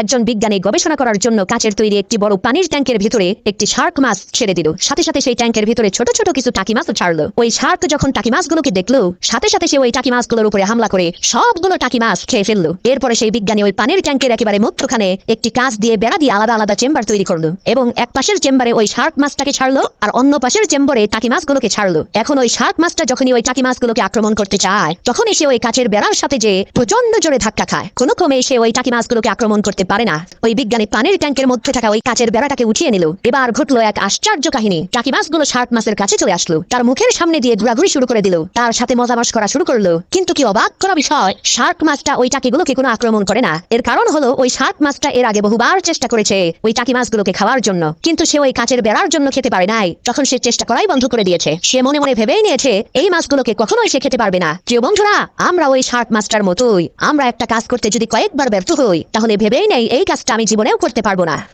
একজন বিজ্ঞানী গবেষণা করার জন্য কাচের তৈরি একটি বড় পানির ট্যাঙ্কের ভিতরে একটি শার্ক মাছ ছেড়ে দিল। সাথে সাথে সেই ট্যাঙ্কের ভিতরে ছোট ছোট কিছু টাকি মাছও ছাড়লো। ওই শার্ক যখন টাকি মাছগুলোকে দেখলো, সাথে সাথে সে ওই টাকি মাছগুলোর উপরে হামলা করে সবগুলো টাকি মাছ খেয়ে ফেললো। এরপরে সেই বিজ্ঞানী ওই পানির ট্যাঙ্কের একেবারে মধ্যখানে একটি কাঁচ দিয়ে বেড়া দিয়ে আলাদা আলাদা চেম্বার তৈরি করলো এবং এক পাশের চেম্বারে ওই শার্ক মাছটাকে ছাড়লো আর অন্য পাশের চেম্বারে টাকি মাছগুলোকে ছাড়লো। এখন ওই শার্ক মাছটা যখনই ওই টাকি মাছগুলোকে আক্রমণ করতে চায়, তখনই সে ওই কাচের বেড়ার সাথে যে প্রচন্ড জোরে ধাক্কা খায়। কোনো ক্রমে সে ওই টাকি মাছগুলোকে আক্রমণ করতে পারে না। ওই বিজ্ঞানী পানির ট্যাঙ্কের মধ্যে থাকা ওই কাচের বেড়াটাকে উঠিয়ে নিল। এবার ঘটলো এক আশ্চর্য কাহিনী। টাকি মাছগুলো শার্ক মাছের কাছে চলে আসলো, তার মুখের সামনে দিয়ে ঘোরাঘুরি শুরু করে দিল, তার সাথে মজামাশ করা শুরু করলো। কিন্তু কি অবাক করা বিষয়, শার্ক মাছটা ওই টাকিগুলোকে কোনো আক্রমণ করে না। এর কারণ হলো ওই শার্ক মাছটা এর আগে বহুবার চেষ্টা করেছে ওই টাকি মাছগুলোকে খাওয়ার জন্য, কিন্তু সে ওই কাচের বেড়ার জন্য খেতে পারে নাই। তখন সে চেষ্টা করাই বন্ধ করে দিয়েছে। সে মনে মনে ভেবেই নিয়েছে এই মাছগুলোকে কখনোই সে খেতে পারবে না। প্রিয় বন্ধুরা, আমরা ওই শার্ক মাছটার মতোই, আমরা একটা কাজ করতে যদি কয়েকবার ব্যর্থ হই, তাহলে ভেবেই নেই এই কাজটা আমি জীবনেও করতে পারবো না।